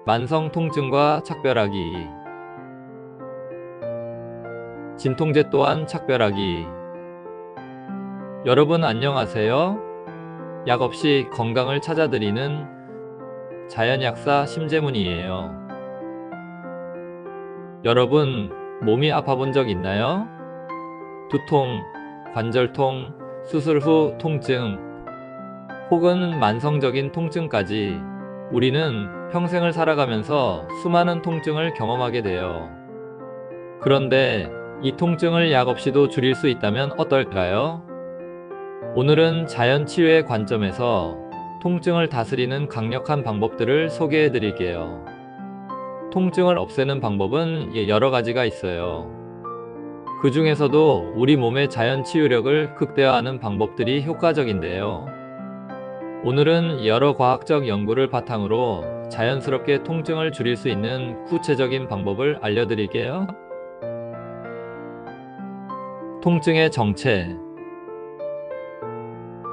만성 통증과 착별하기. 진통제 또한 착별하기. 여러분 안녕하세요. 약 없이 건강을 찾아드리는 자연약사 심재문이에요. 여러분 몸이 아파본 적 있나요? 두통, 관절통, 수술 후 통증, 혹은 만성적인 통증까지 우리는 평생을 살아가면서 수많은 통증을 경험하게 돼요. 그런데 이 통증을 약 없이도 줄일 수 있다면 어떨까요? 오늘은 자연치유의 관점에서 통증을 다스리는 강력한 방법들을 소개해 드릴게요. 통증을 없애는 방법은 여러 가지가 있어요. 그 중에서도 우리 몸의 자연치유력을 극대화하는 방법들이 효과적인데요. 오늘은 여러 과학적 연구를 바탕으로 자연스럽게 통증을 줄일 수 있는 구체적인 방법을 알려드릴게요. 통증의 정체.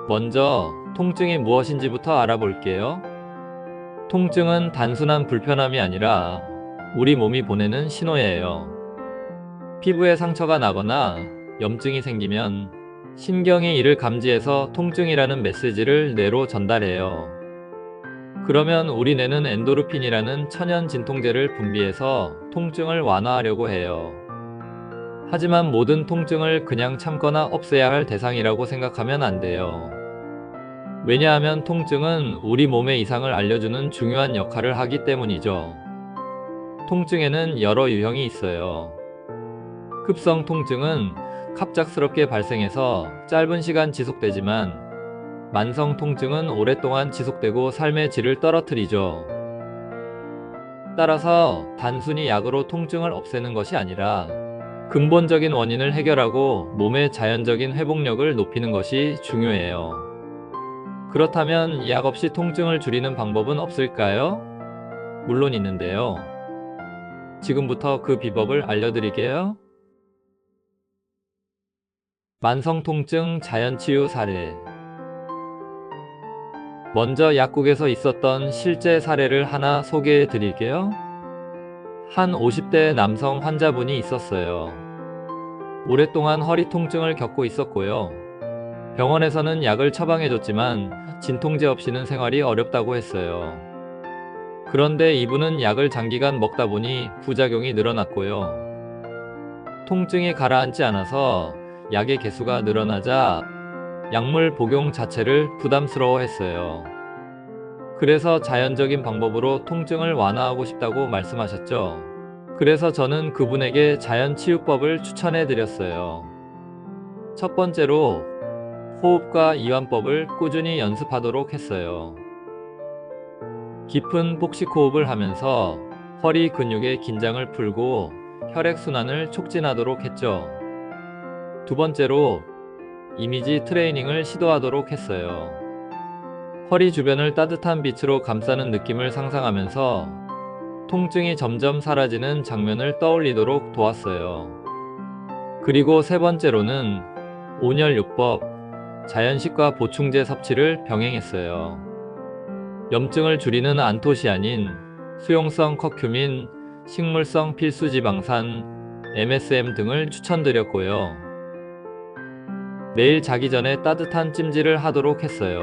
먼저 통증이 무엇인지부터 알아볼게요. 통증은 단순한 불편함이 아니라 우리 몸이 보내는 신호예요. 피부에 상처가 나거나 염증이 생기면 신경이 이를 감지해서 통증이라는 메시지를 뇌로 전달해요. 그러면 우리 뇌는 엔도르핀이라는 천연 진통제를 분비해서 통증을 완화하려고 해요. 하지만 모든 통증을 그냥 참거나 없애야 할 대상이라고 생각하면 안 돼요. 왜냐하면 통증은 우리 몸의 이상을 알려주는 중요한 역할을 하기 때문이죠. 통증에는 여러 유형이 있어요. 급성 통증은 갑작스럽게 발생해서 짧은 시간 지속되지만, 만성 통증은 오랫동안 지속되고 삶의 질을 떨어뜨리죠. 따라서 단순히 약으로 통증을 없애는 것이 아니라 근본적인 원인을 해결하고 몸의 자연적인 회복력을 높이는 것이 중요해요. 그렇다면 약 없이 통증을 줄이는 방법은 없을까요? 물론 있는데요. 지금부터 그 비법을 알려드릴게요. 만성 통증 자연치유 사례. 먼저 약국에서 있었던 실제 사례를 하나 소개해 드릴게요. 한 50대 남성 환자분이 있었어요. 오랫동안 허리 통증을 겪고 있었고요. 병원에서는 약을 처방해줬지만 진통제 없이는 생활이 어렵다고 했어요. 그런데 이분은 약을 장기간 먹다 보니 부작용이 늘어났고요. 통증이 가라앉지 않아서 약의 개수가 늘어나자 약물 복용 자체를 부담스러워했어요. 그래서 자연적인 방법으로 통증을 완화하고 싶다고 말씀하셨죠. 그래서 저는 그분에게 자연치유법을 추천해 드렸어요. 첫 번째로 호흡과 이완법을 꾸준히 연습하도록 했어요. 깊은 복식 호흡을 하면서 허리 근육의 긴장을 풀고 혈액순환을 촉진하도록 했죠. 두 번째로 이미지 트레이닝을 시도하도록 했어요. 허리 주변을 따뜻한 빛으로 감싸는 느낌을 상상하면서 통증이 점점 사라지는 장면을 떠올리도록 도왔어요. 그리고 세 번째로는 온열요법, 자연식과 보충제 섭취를 병행했어요. 염증을 줄이는 안토시아닌, 수용성 커큐민, 식물성 필수지방산, MSM 등을 추천드렸고요. 매일 자기 전에 따뜻한 찜질을 하도록 했어요.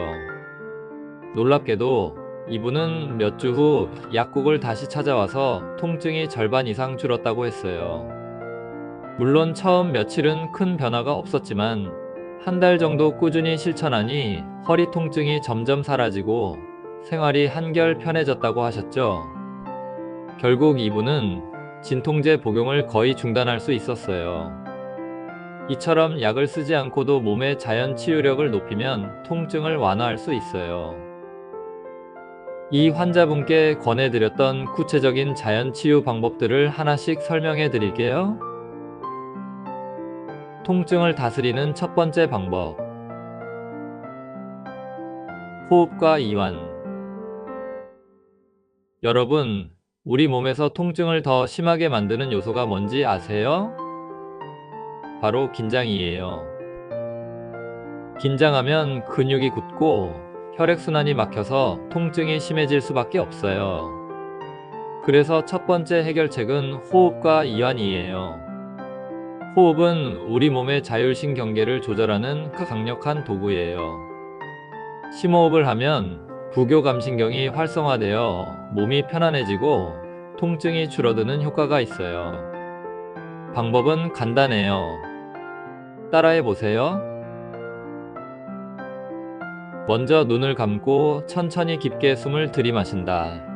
놀랍게도 이분은 몇 주 후 약국을 다시 찾아와서 통증이 절반 이상 줄었다고 했어요. 물론 처음 며칠은 큰 변화가 없었지만 한 달 정도 꾸준히 실천하니 허리 통증이 점점 사라지고 생활이 한결 편해졌다고 하셨죠. 결국 이분은 진통제 복용을 거의 중단할 수 있었어요. 이처럼 약을 쓰지 않고도 몸의 자연 치유력을 높이면 통증을 완화할 수 있어요. 이 환자분께 권해드렸던 구체적인 자연 치유 방법들을 하나씩 설명해 드릴게요. 통증을 다스리는 첫 번째 방법. 호흡과 이완. 여러분, 우리 몸에서 통증을 더 심하게 만드는 요소가 뭔지 아세요? 바로 긴장이에요. 긴장하면 근육이 굳고 혈액순환이 막혀서 통증이 심해질 수밖에 없어요. 그래서 첫 번째 해결책은 호흡과 이완이에요. 호흡은 우리 몸의 자율신경계를 조절하는 강력한 도구예요. 심호흡을 하면 부교감신경이 활성화되어 몸이 편안해지고 통증이 줄어드는 효과가 있어요. 방법은 간단해요. 따라해 보세요. 먼저 눈을 감고 천천히 깊게 숨을 들이마신다.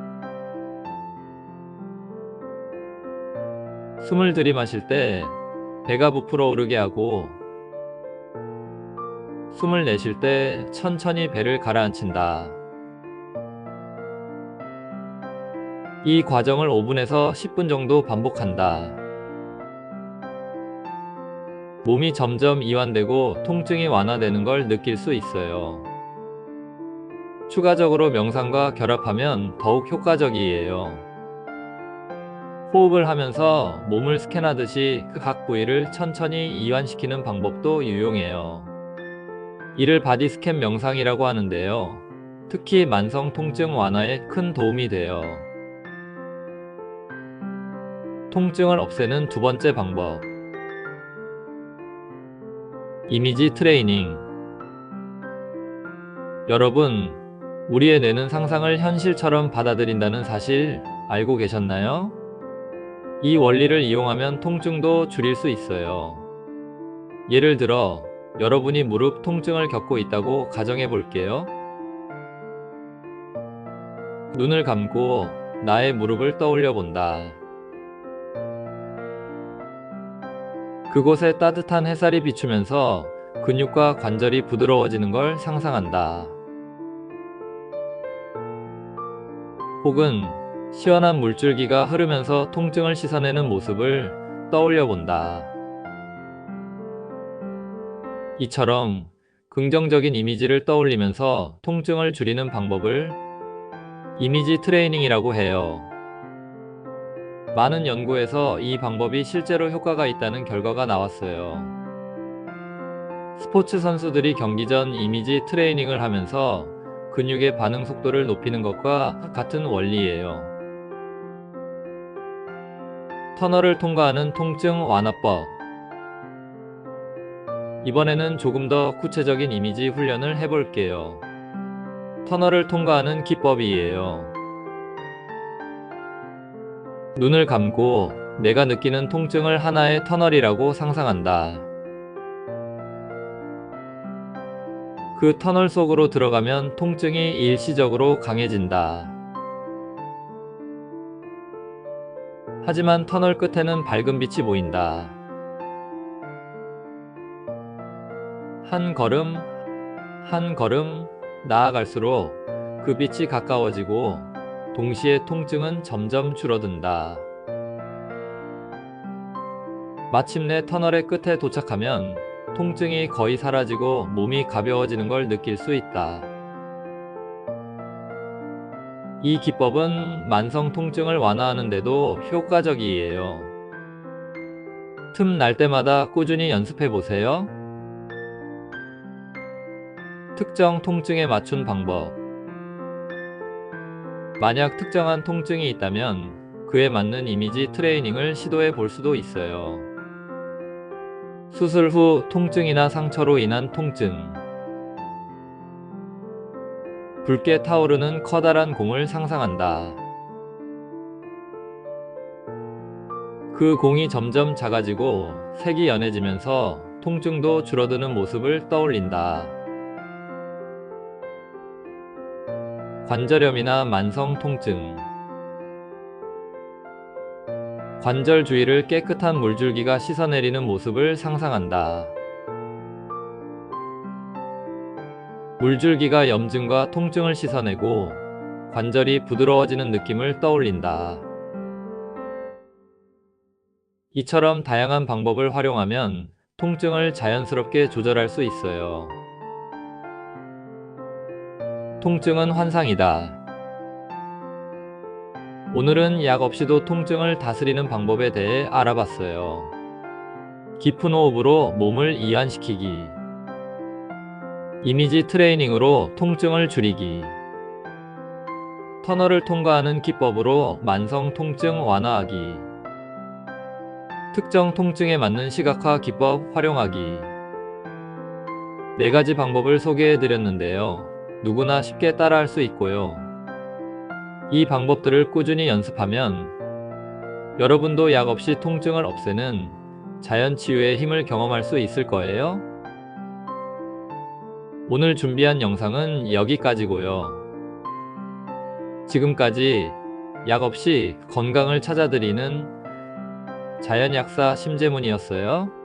숨을 들이마실 때 배가 부풀어 오르게 하고, 숨을 내쉴 때 천천히 배를 가라앉힌다. 이 과정을 5분에서 10분 정도 반복한다. 몸이 점점 이완되고 통증이 완화되는 걸 느낄 수 있어요. 추가적으로 명상과 결합하면 더욱 효과적이에요. 호흡을 하면서 몸을 스캔하듯이 각 부위를 천천히 이완시키는 방법도 유용해요. 이를 바디 스캔 명상이라고 하는데요. 특히 만성 통증 완화에 큰 도움이 돼요. 통증을 없애는 두 번째 방법. 이미지 트레이닝. 여러분, 우리의 뇌는 상상을 현실처럼 받아들인다는 사실 알고 계셨나요? 이 원리를 이용하면 통증도 줄일 수 있어요. 예를 들어, 여러분이 무릎 통증을 겪고 있다고 가정해 볼게요. 눈을 감고 나의 무릎을 떠올려 본다. 그곳에 따뜻한 햇살이 비추면서 근육과 관절이 부드러워지는 걸 상상한다. 혹은 시원한 물줄기가 흐르면서 통증을 씻어내는 모습을 떠올려 본다. 이처럼 긍정적인 이미지를 떠올리면서 통증을 줄이는 방법을 이미지 트레이닝이라고 해요. 많은 연구에서 이 방법이 실제로 효과가 있다는 결과가 나왔어요. 스포츠 선수들이 경기 전 이미지 트레이닝을 하면서 근육의 반응 속도를 높이는 것과 같은 원리예요. 터널을 통과하는 통증 완화법. 이번에는 조금 더 구체적인 이미지 훈련을 해볼게요. 터널을 통과하는 기법이에요. 눈을 감고 내가 느끼는 통증을 하나의 터널이라고 상상한다. 그 터널 속으로 들어가면 통증이 일시적으로 강해진다. 하지만 터널 끝에는 밝은 빛이 보인다. 한 걸음, 한 걸음 나아갈수록 그 빛이 가까워지고 동시에 통증은 점점 줄어든다. 마침내 터널의 끝에 도착하면 통증이 거의 사라지고 몸이 가벼워지는 걸 느낄 수 있다. 이 기법은 만성 통증을 완화하는 데도 효과적이에요. 틈 날 때마다 꾸준히 연습해 보세요. 특정 통증에 맞춘 방법. 만약 특정한 통증이 있다면 그에 맞는 이미지 트레이닝을 시도해 볼 수도 있어요. 수술 후 통증이나 상처로 인한 통증. 붉게 타오르는 커다란 공을 상상한다. 그 공이 점점 작아지고 색이 연해지면서 통증도 줄어드는 모습을 떠올린다. 관절염이나 만성 통증. 관절 주위를 깨끗한 물줄기가 씻어내리는 모습을 상상한다. 물줄기가 염증과 통증을 씻어내고 관절이 부드러워지는 느낌을 떠올린다. 이처럼 다양한 방법을 활용하면 통증을 자연스럽게 조절할 수 있어요. 통증은 환상이다. 오늘은 약 없이도 통증을 다스리는 방법에 대해 알아봤어요. 깊은 호흡으로 몸을 이완시키기. 이미지 트레이닝으로 통증을 줄이기. 터널을 통과하는 기법으로 만성 통증 완화하기. 특정 통증에 맞는 시각화 기법 활용하기. 4가지 방법을 소개해 드렸는데요. 누구나 쉽게 따라할 수 있고요. 이 방법들을 꾸준히 연습하면 여러분도 약 없이 통증을 없애는 자연 치유의 힘을 경험할 수 있을 거예요. 오늘 준비한 영상은 여기까지고요. 지금까지 약 없이 건강을 찾아드리는 자연약사 심재문이었어요.